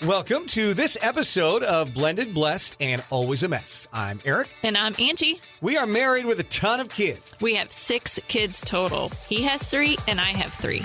Welcome to this episode of Blended, Blessed, and Always a Mess. I'm Aric. And I'm Angie. We are married with a ton of kids. We have 6 kids total. He has 3 and I have 3.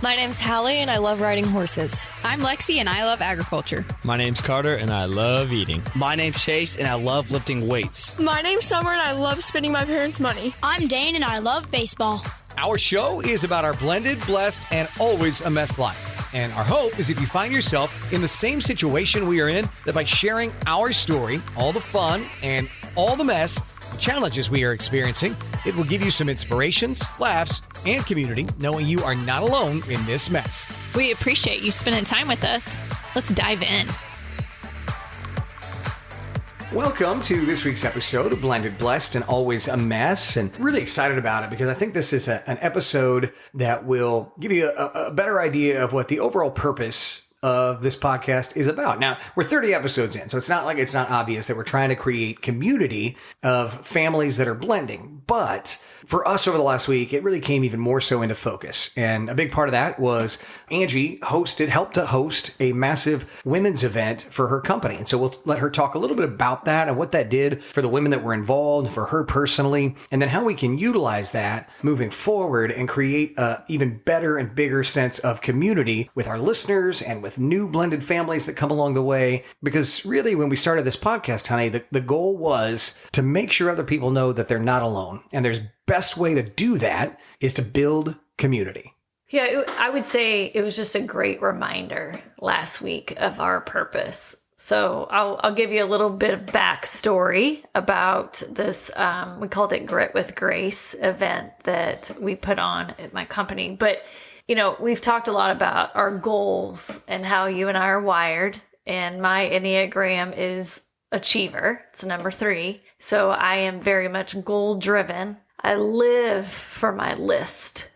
My name's Hallie and I love riding horses. I'm Lexi and I love agriculture. My name's Carter and I love eating. My name's Chase and I love lifting weights. My name's Summer and I love spending my parents' money. I'm Dane and I love baseball. Our show is about our blended, blessed, and always a mess life. And our hope is if you find yourself in the same situation we are in, that by sharing our story, all the fun and all the mess, the challenges we are experiencing, it will give you some inspirations, laughs, and community, knowing you are not alone in this mess. We appreciate you spending time with us. Let's dive in. Welcome to this week's episode of Blended, Blessed, and Always a Mess. And really excited about it because I think this is an episode that will give you a better idea of what the overall purpose of this podcast is about. Now, we're 30 episodes in, so it's not like it's not obvious that we're trying to create community of families that are blending. But for us over the last week, it really came even more so into focus. And a big part of that was Angie helped to host a massive women's event for her company. And so we'll let her talk a little bit about that and what that did for the women that were involved, for her personally, and then how we can utilize that moving forward and create an even better and bigger sense of community with our listeners and with new blended families that come along the way. Because really, when we started this podcast, honey, the goal was to make sure other people know that they're not alone. And there's best way to do that is to build community. Yeah, I would say it was just a great reminder last week of our purpose. So I'll give you a little bit of backstory about this. We called it Grit with Grace event that we put on at my company. But, you know, we've talked a lot about our goals and how you and I are wired. And my Enneagram is achiever. It's number 3. So I am very much goal driven. I live for my list.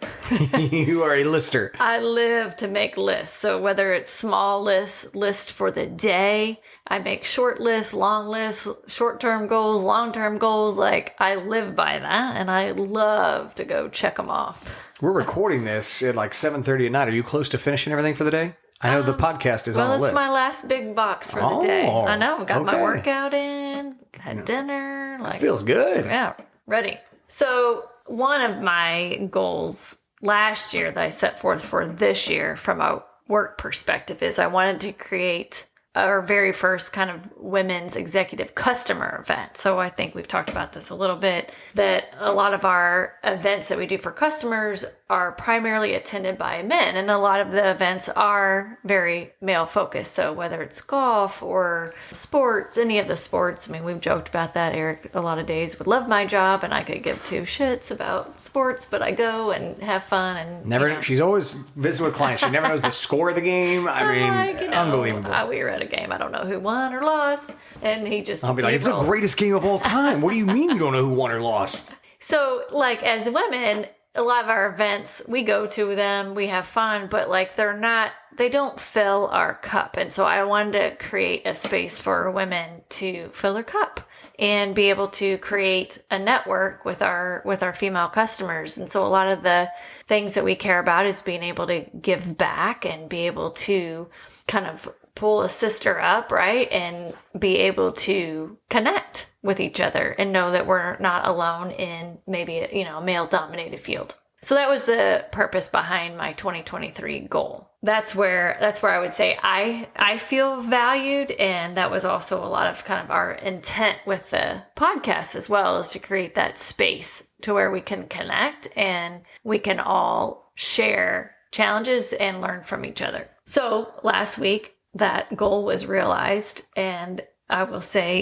You are a lister. I live to make lists. So whether it's small list for the day, I make short lists, long lists, short-term goals, long-term goals. Like, I live by that, and I love to go check them off. We're recording this at like 7:30 at night. Are you close to finishing everything for the day? I know the podcast is on the list. Well, it's my last big box for the day. I know. Got my workout in, had dinner. Like, feels good. Yeah, ready. So one of my goals last year that I set forth for this year from a work perspective is I wanted to create our very first kind of women's executive customer event. So I think we've talked about this a little bit, that a lot of our events that we do for customers are primarily attended by men. And a lot of the events are very male focused. So whether it's golf or sports, any of the sports, I mean, we've joked about that. Aric, a lot of days would love my job and I could give 2 shits about sports, but I go and have fun. And never, she's always visiting with clients. She never knows the score of the game. I mean, unbelievable. We were at a game. I don't know who won or lost. And I'll be like, it's the greatest game of all time. What do you mean you don't know who won or lost? So, like, as women, a lot of our events, we go to them, we have fun, but like they don't fill our cup. And so I wanted to create a space for women to fill their cup and be able to create a network with our female customers. And so a lot of the things that we care about is being able to give back and be able to kind of pull a sister up, right? And be able to connect with each other and know that we're not alone in maybe a male-dominated field. So that was the purpose behind my 2023 goal. That's where I would say I feel valued, and that was also a lot of kind of our intent with the podcast as well, is to create that space to where we can connect and we can all share challenges and learn from each other. So last week, that goal was realized, and I will say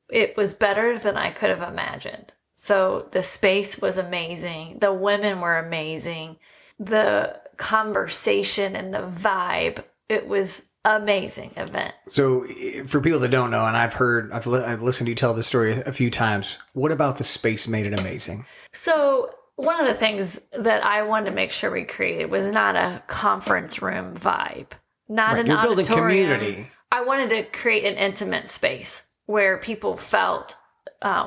it was better than I could have imagined. So the space was amazing. The women were amazing. The conversation and the vibe, it was amazing event. So for people that don't know, and I've listened to you tell this story a few times, what about the space made it amazing? So one of the things that I wanted to make sure we created was not a conference room vibe. Not an auditorium. Building community. I wanted to create an intimate space where people felt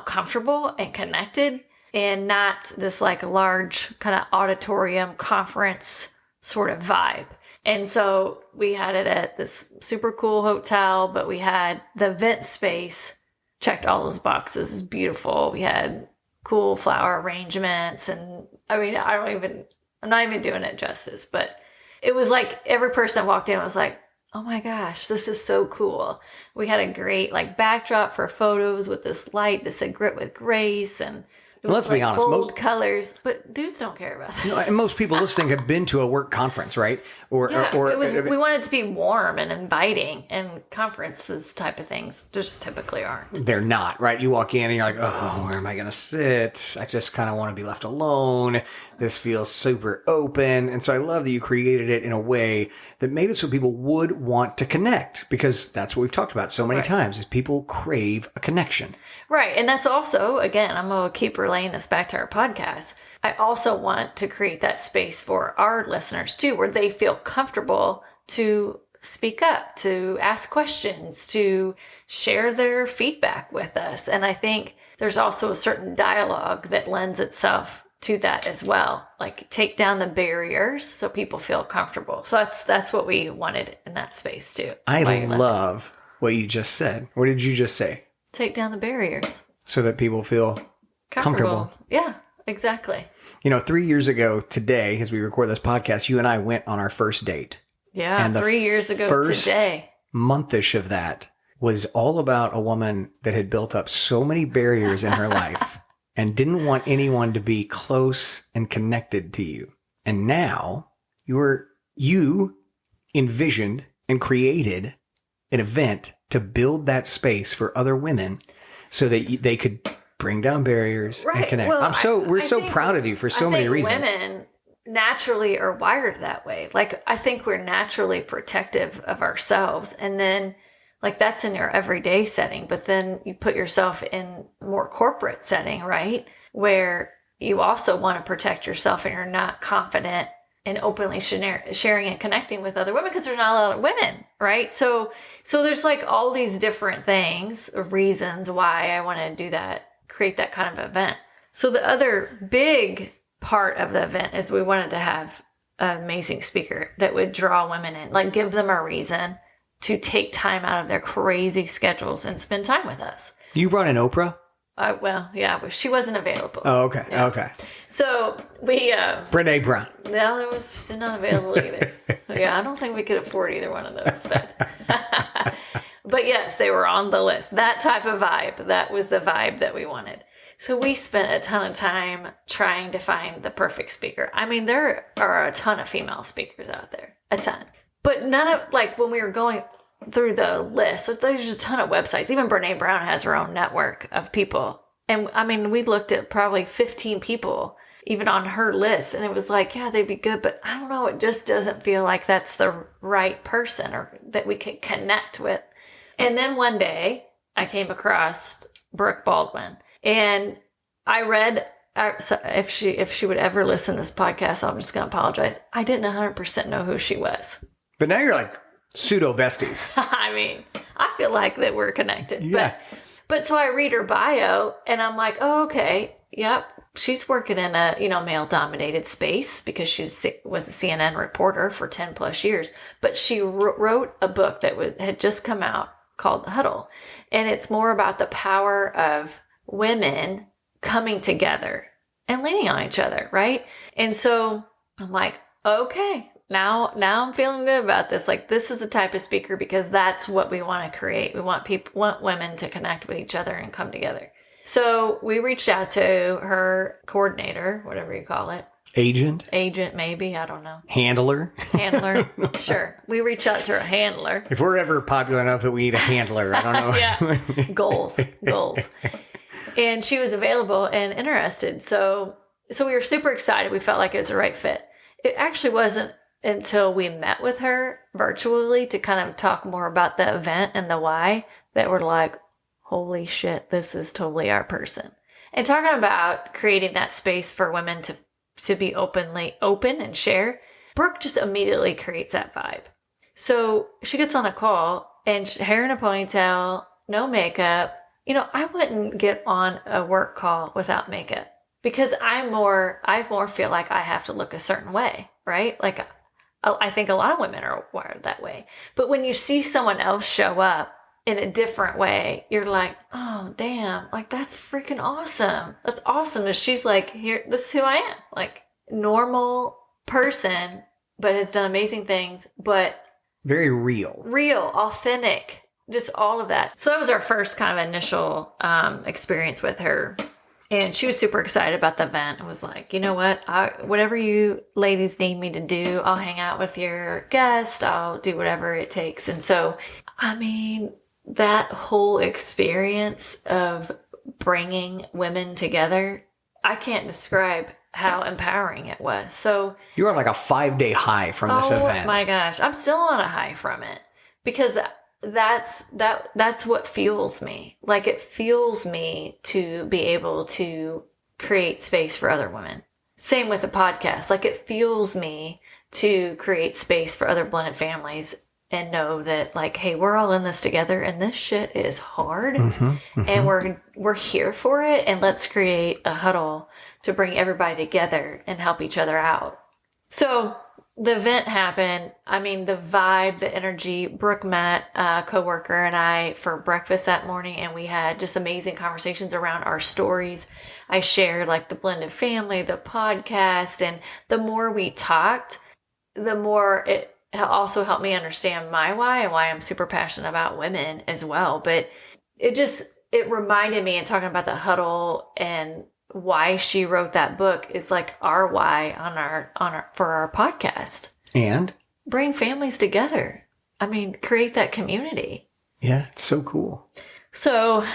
comfortable and connected, and not this like large kind of auditorium conference sort of vibe. And so we had it at this super cool hotel, but we had the event space, checked all those boxes. It was beautiful. We had cool flower arrangements. And I mean, I'm not even doing it justice, but it was like every person that walked in was like, oh my gosh, this is so cool. We had a great like backdrop for photos with this light that said grit with grace, and let's be honest, bold colors, but dudes don't care about that. And most people listening have been to a work conference, right? We wanted it to be warm and inviting, and conferences type of things just typically aren't. They're not, right? You walk in and you're like, oh, where am I going to sit? I just kind of want to be left alone. This feels super open. And so I love that you created it in a way that made it so people would want to connect, because that's what we've talked about so many times is people crave a connection. Right. And that's also, again, I'm going to keep relaying this back to our podcast. I also want to create that space for our listeners too, where they feel comfortable to speak up, to ask questions, to share their feedback with us. And I think there's also a certain dialogue that lends itself to that as well. Like take down the barriers so people feel comfortable. So that's what we wanted in that space too. I love what you just said. What did you just say? Take down the barriers. So that people feel comfortable. Yeah, exactly. 3 years ago today, as we record this podcast, you and I went on our first date. Yeah, and 3 years ago today. Monthish of that was all about a woman that had built up so many barriers in her life and didn't want anyone to be close and connected to you. And now you envisioned and created an event to build that space for other women so that they could bring down barriers and connect. Well, we're so proud of you for so many reasons. Women naturally are wired that way. Like, I think we're naturally protective of ourselves. And then, like, that's in your everyday setting. But then you put yourself in a more corporate setting, right? Where you also want to protect yourself and you're not confident in openly sharing and connecting with other women because there's not a lot of women, right? So there's like all these different things, reasons why I want to do that, create that kind of event. So the other big part of the event is we wanted to have an amazing speaker that would draw women in, like give them a reason to take time out of their crazy schedules and spend time with us. You brought in Oprah? Well, yeah, but she wasn't available. Oh, okay. Yeah. Okay. So we... Brene Brown. No, she's not available either. Yeah, I don't think we could afford either one of those. But yes, they were on the list. That type of vibe, that was the vibe that we wanted. So we spent a ton of time trying to find the perfect speaker. I mean, there are a ton of female speakers out there. A ton. But none of, like, when we were going through the list, there's a ton of websites. Even Brene Brown has her own network of people. And I mean, we looked at probably 15 people even on her list. And it was like, yeah, they'd be good. But I don't know. It just doesn't feel like that's the right person or that we could connect with. And then one day I came across Brooke Baldwin. And I read, so if she would ever listen to this podcast, I'm just going to apologize. I didn't 100% know who she was. But now you're like pseudo besties. I mean, I feel like that we're connected. Yeah. But so I read her bio and I'm like, oh, okay. Yep. She's working in a, male dominated space because she was a CNN reporter for 10 plus years. But she wrote a book that had just come out called Huddle. And it's more about the power of women coming together and leaning on each other. Right. And so I'm like, okay. Now I'm feeling good about this. Like, this is the type of speaker because that's what we want to create. We want women to connect with each other and come together. So we reached out to her coordinator, whatever you call it. Agent, maybe. I don't know. Handler. Sure. We reached out to her handler. If we're ever popular enough that we need a handler, I don't know. Yeah. Goals. And she was available and interested. So we were super excited. We felt like it was the right fit. It actually wasn't until we met with her virtually to kind of talk more about the event and the why that we're like, holy shit, this is totally our person. And talking about creating that space for women to be open and share, Brooke just immediately creates that vibe. So she gets on the call and hair in a ponytail, no makeup. I wouldn't get on a work call without makeup because I more feel like I have to look a certain way, right? Like I think a lot of women are wired that way. But when you see someone else show up in a different way, you're like, oh, damn, like that's freaking awesome. That's awesome. And she's like, here, this is who I am. Like normal person, but has done amazing things, but very real, authentic, just all of that. So that was our first kind of initial experience with her. And she was super excited about the event and was like, you know what, whatever you ladies need me to do, I'll hang out with your guest. I'll do whatever it takes. And so, I mean, that whole experience of bringing women together, I can't describe how empowering it was. So you were on like a 5-day high from this event. Oh my gosh. I'm still on a high from it because that's what fuels me. Like it fuels me to be able to create space for other women. Same with the podcast. Like it fuels me to create space for other blended families and know that like, hey, we're all in this together and this shit is hard and we're here for it. And let's create a huddle to bring everybody together and help each other out. So the event happened. I mean, the vibe, the energy. Brooke met a coworker and I for breakfast that morning, and we had just amazing conversations around our stories. I shared like the blended family, the podcast, and the more we talked, the more it also helped me understand my why and why I'm super passionate about women as well. But it reminded me, and talking about the huddle and why she wrote that book is like our why for our podcast. And bring families together. I mean, create that community. Yeah, it's so cool. So,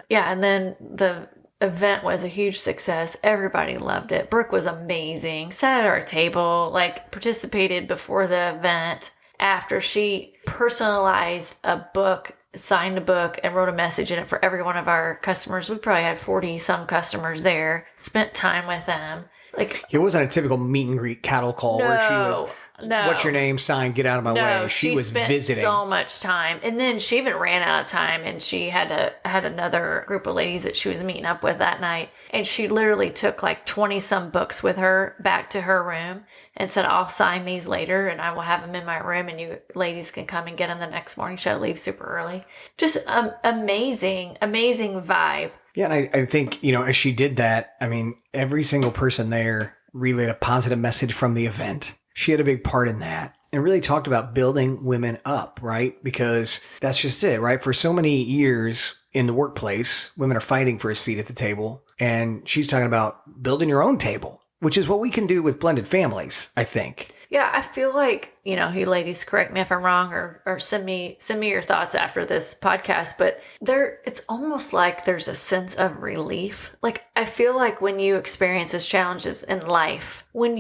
yeah, and then the event was a huge success. Everybody loved it. Brooke was amazing. Sat at our table, like participated before the event. After, she personalized a book, signed a book, and wrote a message in it for every one of our customers. We probably had 40 some customers there, spent time with them. Like, it wasn't a typical meet and greet cattle call where she was, what's your name, sign, get out of my way. She was spent visiting so much time. And then she even ran out of time, and she had another group of ladies that she was meeting up with that night. And she literally took like 20 some books with her back to her room and said, I'll sign these later and I will have them in my room and you ladies can come and get them the next morning. She had to leave super early. Just amazing vibe. Yeah, and I think, as she did that, I mean, every single person there relayed a positive message from the event. She had a big part in that and really talked about building women up, right? Because that's just it, right? For so many years in the workplace, women are fighting for a seat at the table. And she's talking about building your own table, which is what we can do with blended families, I think. Yeah, I feel like, you ladies, correct me if I'm wrong or send me your thoughts after this podcast, but it's almost like there's a sense of relief. Like, I feel like when you experience these challenges in life, when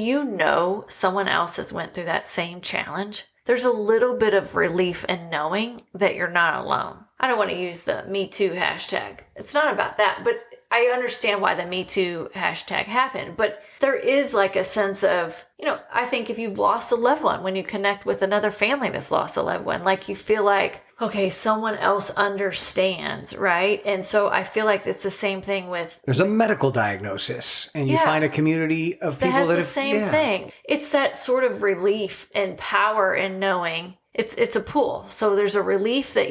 someone else has went through that same challenge, there's a little bit of relief in knowing that you're not alone. I don't want to use the Me Too hashtag. It's not about that, but I understand why the Me Too hashtag happened, but there is like a sense of, I think if you've lost a loved one, when you connect with another family that's lost a loved one, like you feel like, okay, someone else understands, right? And so I feel like it's the same thing with... There's a medical diagnosis and you find a community of people that has the same thing. It's that sort of relief and power in knowing it's a pool. So there's a relief that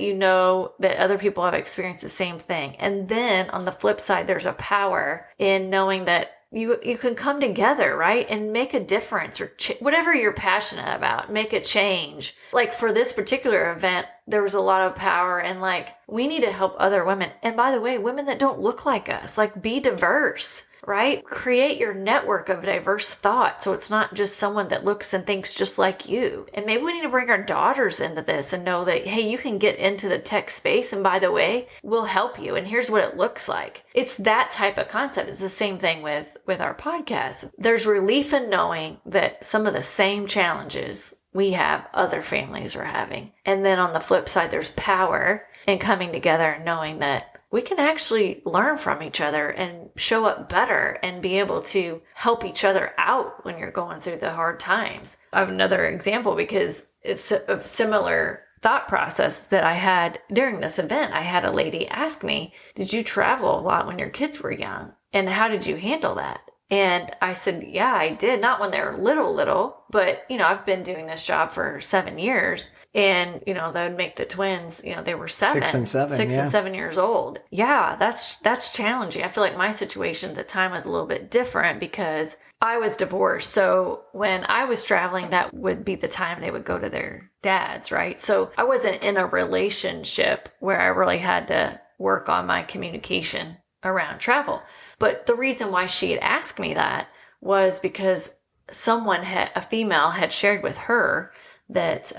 that other people have experienced the same thing. And then on the flip side, there's a power in knowing that you can come together, right? And make a difference or whatever you're passionate about, make a change. Like for this particular event, there was a lot of power and like, we need to help other women. And by the way, women that don't look like us, like be diverse, right? Create your network of diverse thought. So it's not just someone that looks and thinks just like you. And maybe we need to bring our daughters into this and know that, hey, you can get into the tech space. And by the way, we'll help you. And here's what it looks like. It's that type of concept. It's the same thing with our podcast. There's relief in knowing that some of the same challenges we have, other families are having. And then on the flip side, there's power in coming together and knowing that we can actually learn from each other and show up better and be able to help each other out when you're going through the hard times. I have another example because it's a similar thought process that I had during this event. I had a lady ask me, did you travel a lot when your kids were young? And how did you handle that? And I said, yeah, I did. Not when they were little, but, I've been doing this job for 7 years. And, they would make the twins, they were 7. 6 and 7. 6 yeah. and 7 years old. Yeah, that's challenging. I feel like my situation at the time was a little bit different because I was divorced. So when I was traveling, that would be the time they would go to their dads, right? So I wasn't in a relationship where I really had to work on my communication around travel. But the reason why she had asked me that was because a female had shared with her that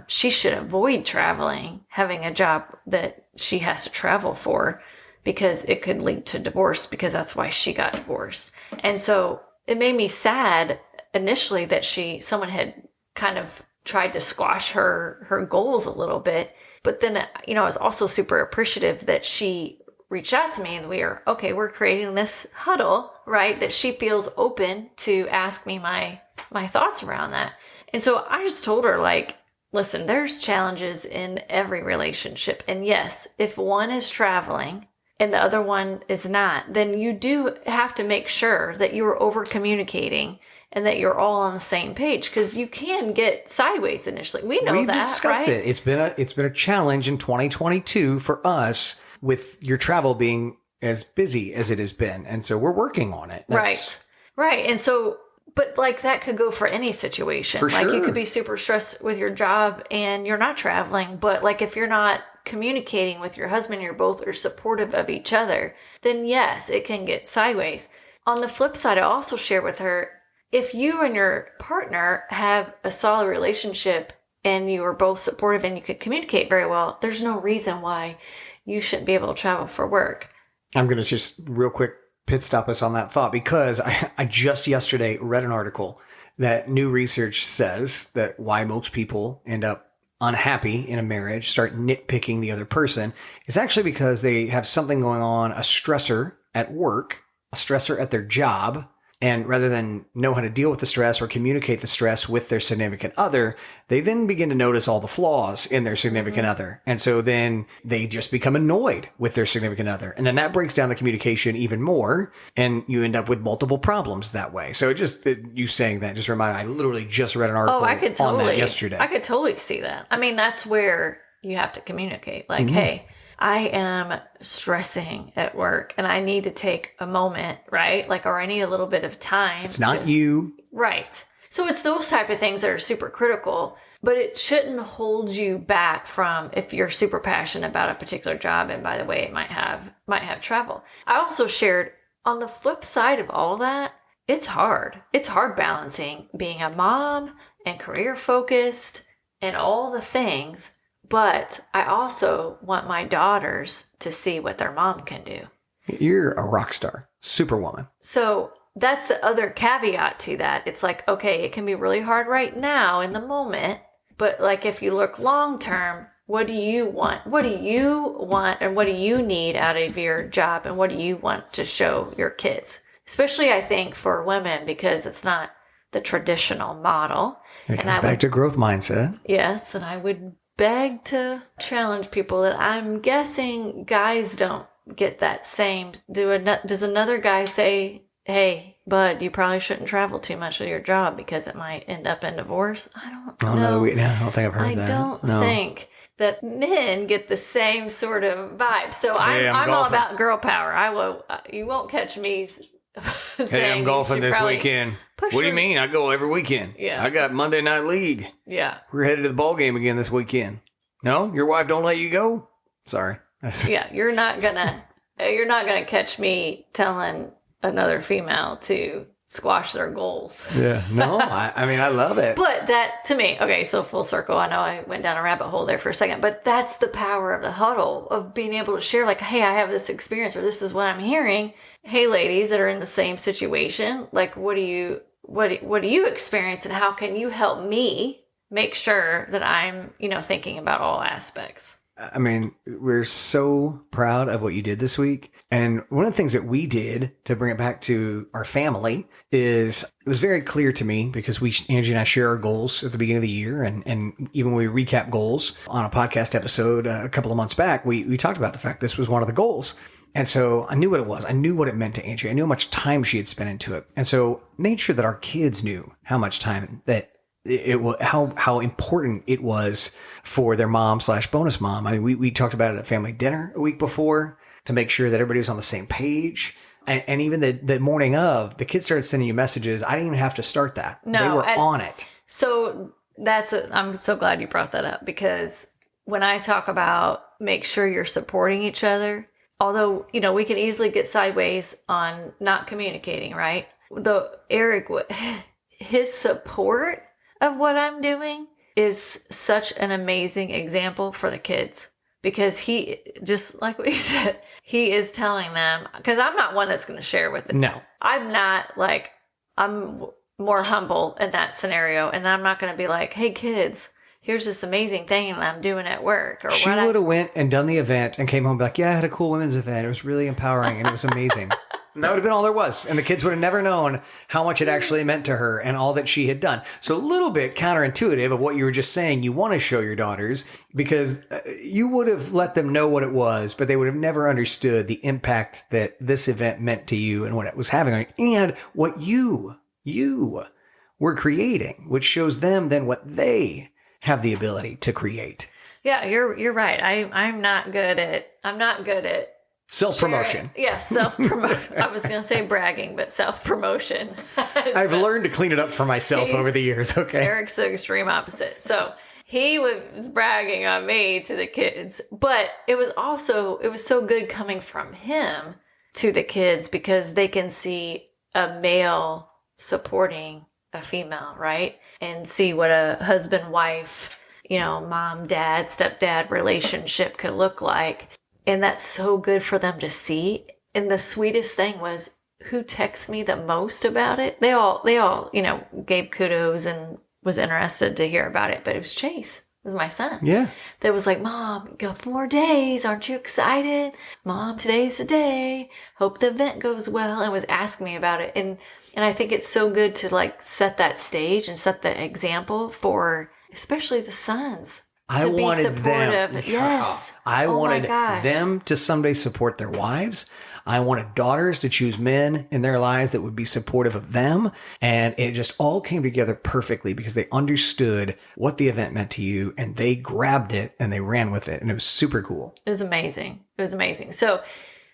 she should avoid traveling, having a job that she has to travel for, because it could lead to divorce, because that's why she got divorced. And so it made me sad initially that someone had kind of tried to squash her goals a little bit. But then, I was also super appreciative that she reached out to me and we're creating this huddle, right? That she feels open to ask me my thoughts around that. And so I just told her, like, listen, there's challenges in every relationship. And yes, if one is traveling and the other one is not, then you do have to make sure that you are over communicating and that you're all on the same page, because you can get sideways initially. We've discussed right? it. It's been a challenge in 2022 for us with your travel being as busy as it has been. And so we're working on it. Right. And so, but like that could go for any situation. For like sure. You could be super stressed with your job and you're not traveling, but like if you're not communicating with your husband, you're both are supportive of each other, then yes, it can get sideways. On the flip side, I also share with her, if you and your partner have a solid relationship and you are both supportive and you could communicate very well, there's no reason why you shouldn't be able to travel for work. I'm going to just real quick pit stop us on that thought, because I just yesterday read an article that new research says that why most people end up unhappy in a marriage, start nitpicking the other person, is actually because they have something going on, a stressor at work, a stressor at their job. And rather than know how to deal with the stress or communicate the stress with their significant other, they then begin to notice all the flaws in their significant other. And so then they just become annoyed with their significant other. And then that breaks down the communication even more. And you end up with multiple problems that way. So you saying that just reminded me, I literally just read an article on that yesterday. I could totally see that. I mean, that's where you have to communicate. Like, hey, I am stressing at work and I need to take a moment, right? Like, or I need a little bit of time. It's not you. Right. So it's those type of things that are super critical, but it shouldn't hold you back from if you're super passionate about a particular job. And by the way, it might have travel. I also shared on the flip side of all that, it's hard. It's hard balancing being a mom and career focused and all the things. But I also want my daughters to see what their mom can do. You're a rock star, superwoman. So that's the other caveat to that. It's like, okay, it can be really hard right now in the moment. But like if you look long term, what do you want? What do you want and what do you need out of your job? And what do you want to show your kids? Especially, I think, for women, because it's not the traditional model. And it comes back to growth mindset. Yes, and I would beg to challenge people that I'm guessing guys don't get that same. Does another guy say, hey, bud, you probably shouldn't travel too much with your job because it might end up in divorce? I don't know. I don't think I've heard that. I don't think that men get the same sort of vibe. So I'm all about girl power. You won't catch me saying, hey, I'm golfing this weekend. What do you mean? I go every weekend. Yeah. I got Monday Night League. Yeah. We're headed to the ball game again this weekend. No? Your wife don't let you go? Sorry. Yeah, you're not gonna catch me telling another female to squash their goals. Yeah. No, I mean, I love it. But that, to me, okay, so full circle. I know I went down a rabbit hole there for a second, but that's the power of the huddle, of being able to share, like, hey, I have this experience, or this is what I'm hearing. Hey, ladies that are in the same situation, like, what do you experience, and how can you help me make sure that I'm, thinking about all aspects? I mean, we're so proud of what you did this week. And one of the things that we did to bring it back to our family is it was very clear to me, because Angie and I share our goals at the beginning of the year. And even when we recap goals on a podcast episode a couple of months back, we talked about the fact this was one of the goals. And so I knew what it was. I knew what it meant to Angie. I knew how much time she had spent into it. And so made sure that our kids knew how much time that it was, how important it was for their mom/bonus mom. I mean, we talked about it at family dinner a week before to make sure that everybody was on the same page. And even the morning of, the kids started sending you messages. I didn't even have to start that. No, they were on it. So I'm so glad you brought that up, because when I talk about make sure you're supporting each other, although, we can easily get sideways on not communicating, right? Though Aric, his support of what I'm doing is such an amazing example for the kids, because he, just like what he said, he is telling them, because I'm not one that's going to share with them. No. I'm not like, I'm more humble in that scenario. And I'm not going to be like, hey kids, here's this amazing thing that I'm doing at work. Or she would have went and done the event and came home and be like, yeah, I had a cool women's event. It was really empowering and it was amazing. And that would have been all there was. And the kids would have never known how much it actually meant to her and all that she had done. So a little bit counterintuitive of what you were just saying you want to show your daughters, because you would have let them know what it was, but they would have never understood the impact that this event meant to you and what it was having on you and what you were creating, which shows them then what they have the ability to create. Yeah, you're right. I'm not good at self-promotion. Yeah, self-promotion. I was going to say bragging, but self-promotion. I've learned to clean it up for myself over the years. Okay. Eric's the extreme opposite. So he was bragging on me to the kids, but it was so good coming from him to the kids, because they can see a male supporting a female, right? And see what a husband-wife, mom, dad, stepdad relationship could look like. And that's so good for them to see. And the sweetest thing was, who texted me the most about it? They all, gave kudos and was interested to hear about it. But it was Chase. It was my son. Yeah. That was like, Mom, you got 4 days. Aren't you excited? Mom, today's the day. Hope the event goes well. And was asking me about it. And I think it's so good to like set that stage and set the example for especially the sons. I wanted them. Yes. I wanted them to someday support their wives. I wanted daughters to choose men in their lives that would be supportive of them. And it just all came together perfectly because they understood what the event meant to you and they grabbed it and they ran with it. And it was super cool. It was amazing. So,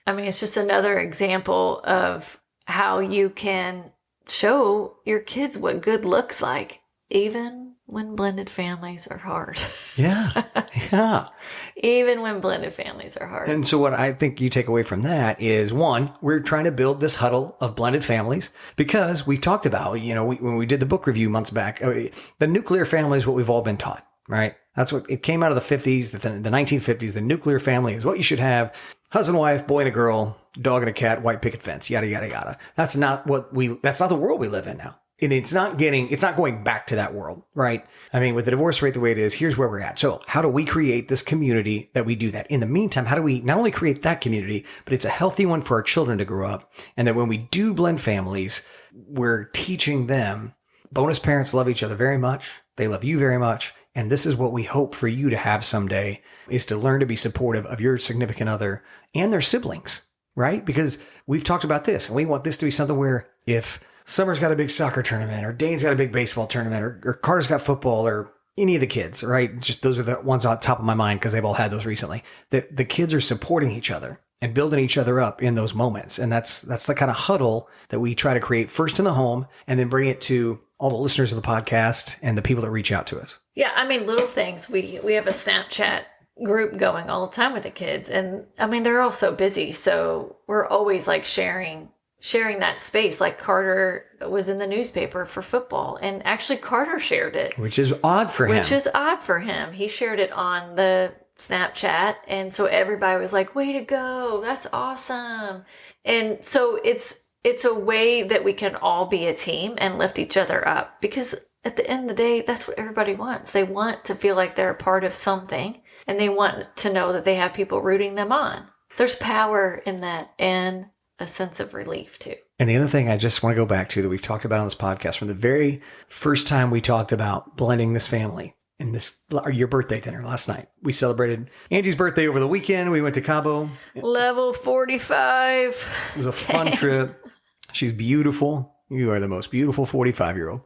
it's just another example of how you can show your kids what good looks like, even when blended families are hard. Yeah. Yeah. Even when blended families are hard. And so what I think you take away from that is, one, we're trying to build this huddle of blended families because we've talked about, when we did the book review months back, the nuclear family is what we've all been taught, right? That's what it came out of the 50s, the 1950s. The nuclear family is what you should have. Husband, wife, boy and a girl, dog and a cat, white picket fence, yada, yada, yada. That's not the world we live in now. And it's not going back to that world, right? With the divorce rate the way it is, here's where we're at. So how do we create this community that we do that? In the meantime, how do we not only create that community, but it's a healthy one for our children to grow up? And that when we do blend families, we're teaching them bonus parents love each other very much. They love you very much. And this is what we hope for you to have someday, is to learn to be supportive of your significant other and their siblings, right? Because we've talked about this and we want this to be something where if Summer's got a big soccer tournament, or Dane's got a big baseball tournament, or Carter's got football, or any of the kids, right? Just those are the ones on top of my mind because they've all had those recently. That the kids are supporting each other and building each other up in those moments. And that's the kind of huddle that we try to create first in the home and then bring it to all the listeners of the podcast and the people that reach out to us. Yeah, little things. We have a Snapchat group going all the time with the kids. And they're all so busy. So we're always like sharing that space. Like Carter was in the newspaper for football, and actually Carter shared it. Which is odd for him. He shared it on the Snapchat, and so everybody was like, way to go, that's awesome. And so it's a way that we can all be a team and lift each other up, because at the end of the day, that's what everybody wants. They want to feel like they're a part of something, and they want to know that they have people rooting them on. There's power in that, and a sense of relief too. And the other thing I just want to go back to that we've talked about on this podcast from the very first time we talked about blending this family in your birthday dinner last night. We celebrated Angie's birthday over the weekend. We went to Cabo. Level 45. It was a fun trip. She's beautiful. You are the most beautiful 45-year-old.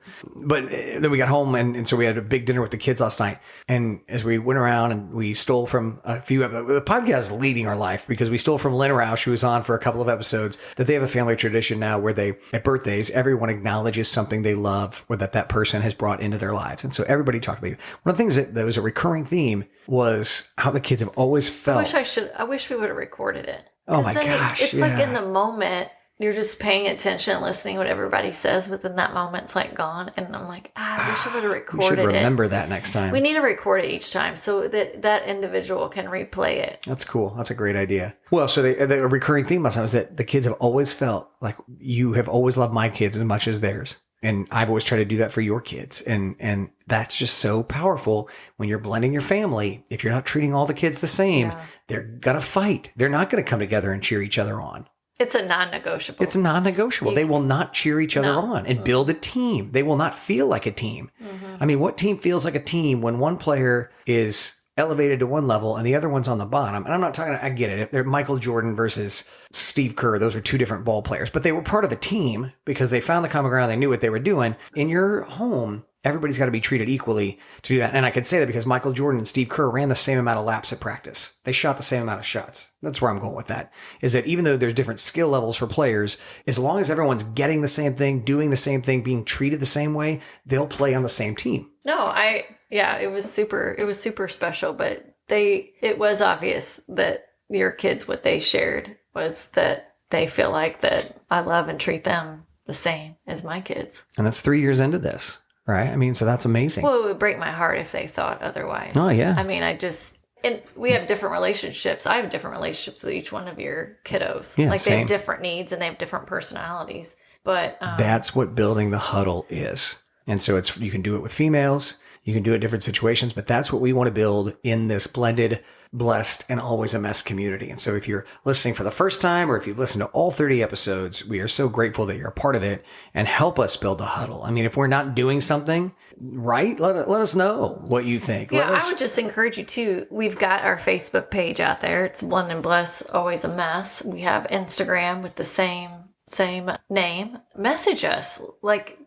But then we got home, and so we had a big dinner with the kids last night. And as we went around and we stole from the podcast is leading our life because we stole from Lynn Roush, who was on for a couple of episodes, that they have a family tradition now where at birthdays, everyone acknowledges something they love or that person has brought into their lives. And so everybody talked about it. One of the things that was a recurring theme was how the kids have always felt. I wish we would have recorded it. Oh my gosh. It's like in the moment. You're just paying attention, listening to what everybody says, but then that moment's like gone. And I'm like, I wish I would have recorded it. We should remember that next time. We need to record it each time so that individual can replay it. That's cool. That's a great idea. Well, so the recurring theme last time was that the kids have always felt like you have always loved my kids as much as theirs. And I've always tried to do that for your kids. And that's just so powerful when you're blending your family. If you're not treating all the kids the same, they're going to fight. They're not going to come together and cheer each other on. It's a non-negotiable. It's non-negotiable. They will not cheer each other on and build a team. They will not feel like a team. Mm-hmm. I mean, what team feels like a team when one player is elevated to one level and the other one's on the bottom? And I'm not talking, I get it. They're Michael Jordan versus Steve Kerr. Those are two different ball players, but they were part of a team because they found the common ground. They knew what they were doing. In your home, everybody's got to be treated equally to do that. And I can say that because Michael Jordan and Steve Kerr ran the same amount of laps at practice. They shot the same amount of shots. That's where I'm going with that, is that even though there's different skill levels for players, as long as everyone's getting the same thing, doing the same thing, being treated the same way, they'll play on the same team. No, it was super special, but it was obvious that your kids, what they shared was that they feel like that I love and treat them the same as my kids. And that's 3 years into this. Right. I mean, so that's amazing. Well, it would break my heart if they thought otherwise. Oh, yeah. I mean, and we have different relationships. I have different relationships with each one of your kiddos. Yeah, they have different needs and they have different personalities. But that's what building the huddle is. And so you can do it with females. You can do it in different situations, but that's what we want to build in this blended, blessed, and always a mess community. And so if you're listening for the first time or if you've listened to all 30 episodes, we are so grateful that you're a part of it and help us build a huddle. I mean, if we're not doing something right, let us know what you think. Yeah, I would just encourage you too. We've got our Facebook page out there. It's Blend and Bless, Always a Mess. We have Instagram with the same name. Message us,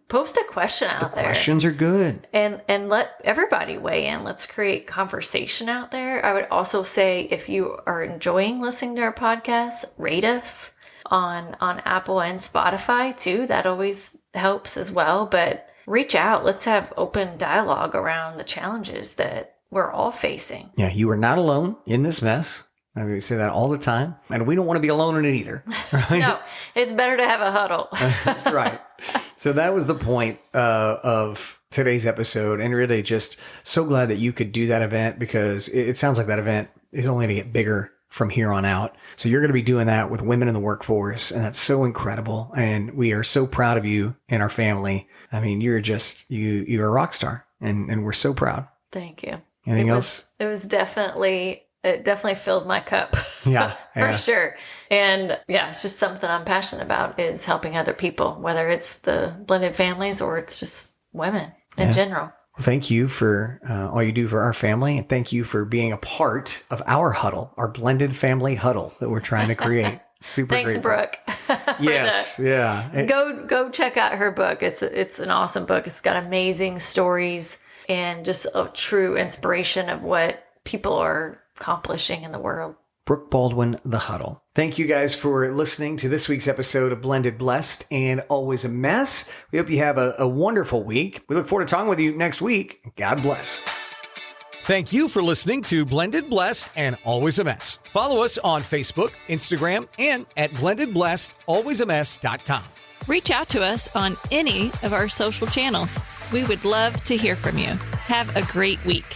post a question out there. Questions are good. And let everybody weigh in. Let's create conversation out there. I would also say if you are enjoying listening to our podcast, rate us on Apple and Spotify too. That always helps as well. But reach out. Let's have open dialogue around the challenges that we're all facing. Yeah, you are not alone in this mess. I mean, we say that all the time, and we don't want to be alone in it either. Right? No, it's better to have a huddle. That's right. So that was the point of today's episode, and really just so glad that you could do that event because it sounds like that event is only going to get bigger from here on out. So you're going to be doing that with women in the workforce, and that's so incredible. And we are so proud of you and our family. I mean, you're just you're a rock star, and we're so proud. Thank you. Anything else? It definitely filled my cup. Yeah. For sure. And yeah, it's just something I'm passionate about is helping other people, whether it's the blended families or it's just women in general. Well, thank you for all you do for our family. And thank you for being a part of our huddle, our blended family huddle that we're trying to create. Super Thanks, grateful. Brooke. Yes. Yeah. Go check out her book. It's an awesome book. It's got amazing stories and just a true inspiration of what people are accomplishing in the world. Brooke Baldwin, The Huddle. Thank you guys for listening to this week's episode of Blended, Blessed, and Always a Mess. We hope you have a wonderful week. We look forward to talking with you next week. God bless. Thank you for listening to Blended, Blessed, and Always a Mess. Follow us on Facebook, Instagram, and at blendedblessedalwaysamess.com. Reach out to us on any of our social channels. We would love to hear from you. Have a great week.